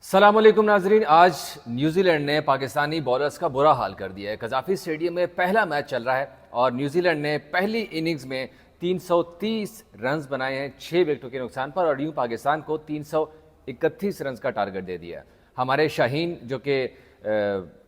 सलाम अलैकुम नाजरीन। आज न्यूजीलैंड ने पाकिस्तानी बॉलर्स का बुरा हाल कर दिया है। कजाफी स्टेडियम में पहला मैच चल रहा है और न्यूजीलैंड ने पहली इनिंग्स में 330 रन्स बनाए हैं 6 विकेटों के नुकसान पर और यूं पाकिस्तान को 331 रन्स का टारगेट दे दिया है। हमारे शाहीन जो कि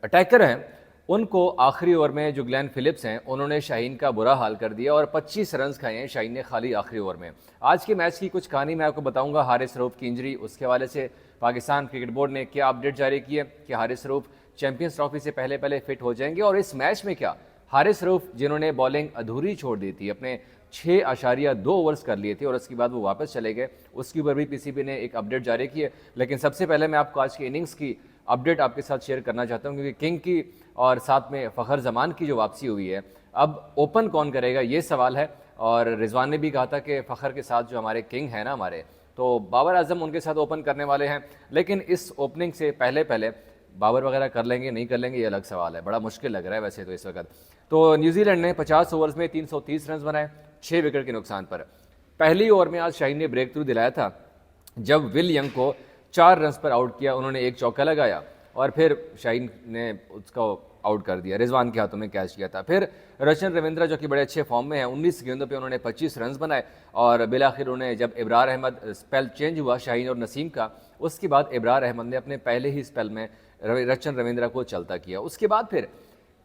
अटैकर हैं उनको आखिरी ओवर में जो ग्लेन फिलिप्स हैं उन्होंने शाहीन का बुरा हाल कर दिया और 25 रन्स खाए हैं शाहीन ने खाली आखिरी ओवर में। आज के मैच की कुछ कहानी मैं आपको बताऊंगा। हारिस रऊफ की इंजरी, उसके हवाले से पाकिस्तान क्रिकेट बोर्ड ने क्या अपडेट जारी की है कि हारिस रऊफ चैंपियंस ट्रॉफी से पहले पहले फिट हो जाएंगे और इस मैच में क्या हारिस रऊफ जिन्होंने बॉलिंग अधूरी छोड़ दी थी, अपने 6.2 ओवर्स कर लिए थे और उसके बाद वो वापस चले गए, उसके ऊपर भी पीसीबी ने एक अपडेट जारी की है। लेकिन सबसे पहले मैं आपको आज की इनिंग्स की अपडेट आपके साथ शेयर करना चाहता हूं क्योंकि किंग की और साथ में फ़खर जमान की जो वापसी हुई है, अब ओपन कौन करेगा ये सवाल है। और रिजवान ने भी कहा था कि फ़खर के साथ जो हमारे किंग है ना हमारे, तो बाबर आजम उनके साथ ओपन करने वाले हैं। लेकिन इस ओपनिंग से पहले पहले बाबर वगैरह कर लेंगे नहीं कर लेंगे ये अलग सवाल है, बड़ा मुश्किल लग रहा है वैसे तो इस वक्त। तो न्यूजीलैंड ने 50 ओवर्स में 330 रन बनाए 6 विकेट के नुकसान पर। पहली ओवर में आज शाहीन ने ब्रेक थ्रू दिलाया था जब विल यंग को 4 रन पर आउट किया, उन्होंने एक चौका लगाया और फिर शाहीन ने उसको आउट कर दिया, रिजवान के हाथों में कैच किया था। फिर रचन रविंद्रा जो कि बड़े अच्छे फॉर्म में हैं, 19 गेंदों पे उन्होंने 25 रन बनाए और बिलाखिर उन्हें जब इब्रार अहमद स्पेल चेंज हुआ शाहीन और नसीम का, उसके बाद इब्रार अहमद ने अपने पहले ही स्पेल में रचन रविंद्रा को चलता किया। उसके बाद फिर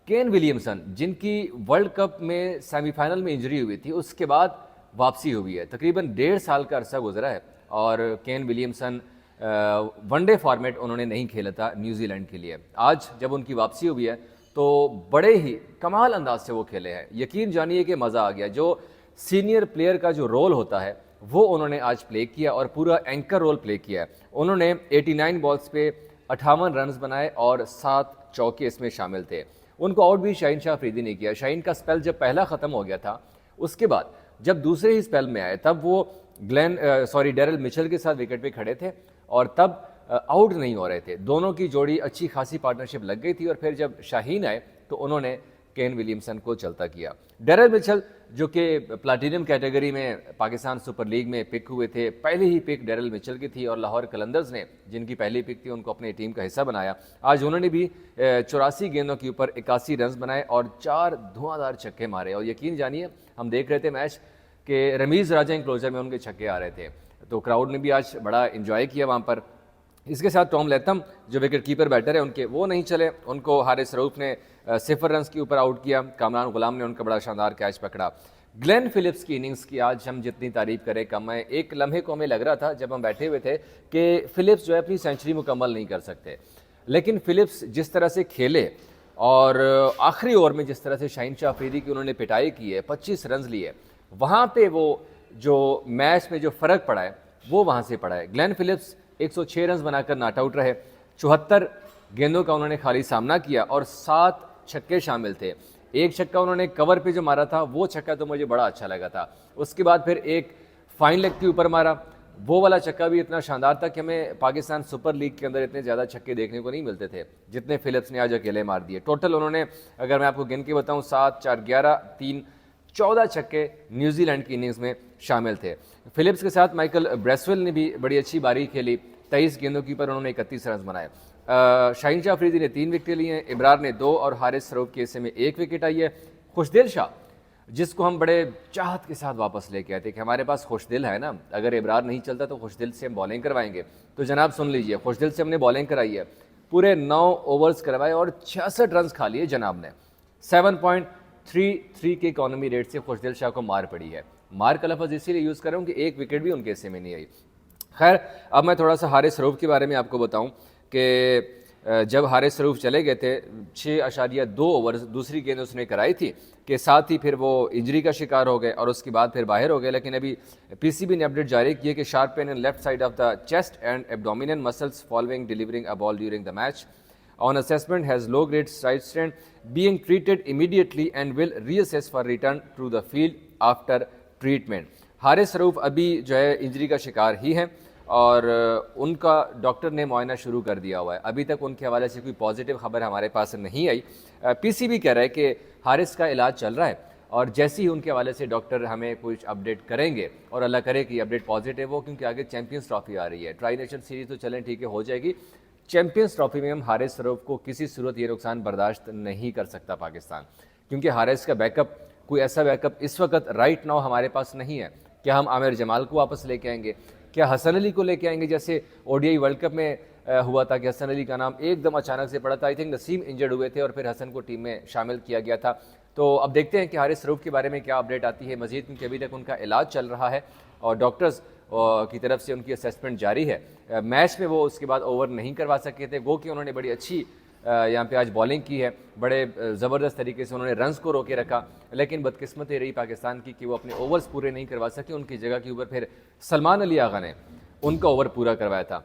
केन विलियमसन जिनकी वर्ल्ड कप में सेमीफाइनल में इंजरी हुई थी, उसके बाद वापसी हुई है। तकरीबन 1.5 साल का अरसा गुजरा है और केन विलियमसन वनडे फॉर्मेट उन्होंने नहीं खेला था न्यूजीलैंड के लिए। आज जब उनकी वापसी हुई है तो बड़े ही कमाल अंदाज से वो खेले हैं, यकीन जानिए कि मज़ा आ गया। जो सीनियर प्लेयर का जो रोल होता है वो उन्होंने आज प्ले किया और पूरा एंकर रोल प्ले किया है। उन्होंने 89 बॉल्स पे 58 रन बनाए और 7 चौके इसमें शामिल थे। उनको आउट भी शाहीन शाह अफरीदी ने किया। शाहीन का स्पेल जब पहला ख़त्म हो गया था, उसके बाद जब दूसरे ही स्पेल में आए तब वो डेरिल मिचेल के साथ विकेट पे खड़े थे और तब आउट नहीं हो रहे थे। दोनों की जोड़ी अच्छी खासी पार्टनरशिप लग गई थी और फिर जब शाहीन आए तो उन्होंने केन विलियमसन को चलता किया। डेरिल मिचेल जो कि प्लैटिनम कैटेगरी में पाकिस्तान सुपर लीग में पिक हुए थे, पहली ही पिक डेरिल मिचेल की थी और लाहौर कलंदर्स ने जिनकी पहली पिक थी उनको अपनी टीम का हिस्सा बनाया। आज उन्होंने भी 84 गेंदों के ऊपर 81 रन बनाए और 4 धुआंधार छक्के मारे। और यकीन जानिए हम देख रहे थे मैच के रमीज़ राजा इंक्लोजर में उनके छक्के आ रहे थे, तो क्राउड ने भी आज बड़ा इंजॉय किया वहाँ पर। इसके साथ टॉम लेथम जो विकेट कीपर बैटर है उनके, वो नहीं चले, उनको हारिस रऊफ ने 0 रन के ऊपर आउट किया। कामरान गुलाम ने उनका बड़ा शानदार कैच पकड़ा। ग्लेन फिलिप्स की इनिंग्स की आज हम जितनी तारीफ करें कम है। एक लम्हे को हमें लग रहा था जब हम बैठे हुए थे कि फिलिप्स जो है अपनी सेंचुरी मुकम्मल नहीं कर सकते, लेकिन फिलिप्स जिस तरह से खेले और आखिरी ओवर में जिस तरह से शाहीन शाह अफरीदी की उन्होंने पिटाई की है, 25 रन लिए, वहाँ पे वो जो मैच में जो फ़र्क पड़ा है वो वहाँ से पड़ा है। ग्लेन फिलिप्स 106 रन बनाकर नॉट आउट रहे, 74 गेंदों का उन्होंने खाली सामना किया और 7 छक्के शामिल थे। एक छक्का उन्होंने कवर पे जो मारा था वो छक्का तो मुझे बड़ा अच्छा लगा था। उसके बाद फिर एक फाइन लेग के ऊपर मारा, वो वाला छक्का भी इतना शानदार था कि हमें पाकिस्तान सुपर लीग के अंदर इतने ज़्यादा छक्के देखने को नहीं मिलते थे जितने फिलिप्स ने आज अकेले मार दिए। टोटल उन्होंने, अगर मैं आपको गिन के बताऊँ, 7, 4, 11, 3, 14 छक्के न्यूजीलैंड की इनिंग्स में शामिल थे। फिलिप्स के साथ माइकल ब्रेसवेल ने भी बड़ी अच्छी बारी खेली, 23 गेंदों की पर उन्होंने 31 रन बनाए। शाहीन शाह अफरीदी ने 3 विकेट लिए हैं, इब्रार ने 2 और हारिस रऊफ के हिस्से में 1 विकेट आई है। खुशदिल शाह जिसको हम बड़े चाहत के साथ वापस लेके आए थे कि हमारे पास खुशदिल है ना, अगर इब्रार नहीं चलता तो खुशदिल से हम बॉलिंग करवाएंगे, तो जनाब सुन लीजिए, खुशदिल से हमने बॉलिंग कराई है, पूरे 9 ओवर्स करवाए और 66 रन खा लिए जनाब ने। 7.33 के इकोनॉमी रेट से खुशदिल शाह को मार पड़ी है। मार का लफ्ज़ इसीलिए यूज़ कर रहा हूँ कि 1 विकेट भी उनके हिस्से में नहीं आई। खैर, अब मैं थोड़ा सा हारिस रऊफ के बारे में आपको बताऊं कि जब हारिस रऊफ चले गए थे 6.2 ओवर दूसरी गेंद उसने कराई थी कि साथ ही फिर वो इंजरी का शिकार हो गए और उसके बाद फिर बाहर हो गए। लेकिन अभी पीसीबी ने अपडेट जारी की है कि sharp pain in left side of the chest and abdominal muscles following delivering a ball during the match on assessment has low grade side strain being treated immediately and will reassess for return to the field after treatment। Haris Rauf अभी जो है injury का शिकार ही हैं और उनका doctor ने मुआयना शुरू कर दिया हुआ है। अभी तक उनके हवाले से कोई पॉजिटिव खबर हमारे पास नहीं आई। पीसीबी कह रहा है कि हारिस का इलाज चल रहा है और जैसे ही उनके हवाले से डॉक्टर हमें कुछ अपडेट करेंगे, और अल्लाह करे कि अपडेट पॉजिटिव हो, क्योंकि आगे चैंपियंस ट्रॉफी आ रही है। ट्राई नेशन सीरीज तो चलें ठीक है, हो जाएगी। चैंपियंस ट्रॉफी में हम हारिस रऊफ को किसी सूरत ये नुकसान बर्दाश्त नहीं कर सकता पाकिस्तान, क्योंकि हारिस का बैकअप, कोई ऐसा बैकअप इस वक्त राइट नाउ हमारे पास नहीं है। क्या हम आमिर जमाल को वापस लेके आएंगे? क्या हसन अली को लेके आएंगे, जैसे ओडीआई वर्ल्ड कप में हुआ था कि हसन अली का नाम एकदम अचानक से पड़ा था। आई थिंक नसीम इंजर्ड हुए थे और फिर हसन को टीम में शामिल किया गया था। तो अब देखते हैं कि हारिस रऊफ के बारे में क्या अपडेट आती है मजीद, क्योंकि अभी तक उनका इलाज चल रहा है और डॉक्टर्स की तरफ से उनकी असेसमेंट जारी है। मैच में वो उसके बाद ओवर नहीं करवा सके थे, वो कि उन्होंने बड़ी अच्छी यहाँ पे आज बॉलिंग की है, बड़े ज़बरदस्त तरीके से उन्होंने रन्स को रोके रखा, लेकिन बदकिस्मत ये रही पाकिस्तान की कि वो अपने ओवर्स पूरे नहीं करवा सके। उनकी जगह के ऊपर फिर सलमान अली आगा ने उनका ओवर पूरा करवाया था।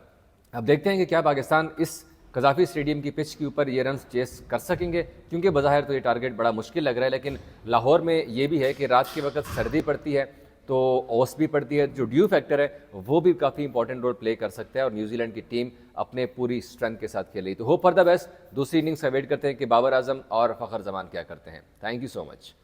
अब देखते हैं कि क्या पाकिस्तान इस कज़ाफ़ी स्टेडियम की पिच के ऊपर ये रन्स चेस कर सकेंगे, क्योंकि बज़ाहिर तो ये टारगेट बड़ा मुश्किल लग रहा है। लेकिन लाहौर में ये भी है कि रात के वक्त सर्दी पड़ती है तो ओस भी पड़ती है, जो ड्यू फैक्टर है वो भी काफ़ी इंपॉर्टेंट रोल प्ले कर सकता है, और न्यूजीलैंड की टीम अपने पूरी स्ट्रेंथ के साथ खेल रही। तो होप फॉर द बेस्ट। दूसरी इनिंग्स का वेट करते हैं कि बाबर आजम और फ़खर जमान क्या करते हैं। Thank you so much.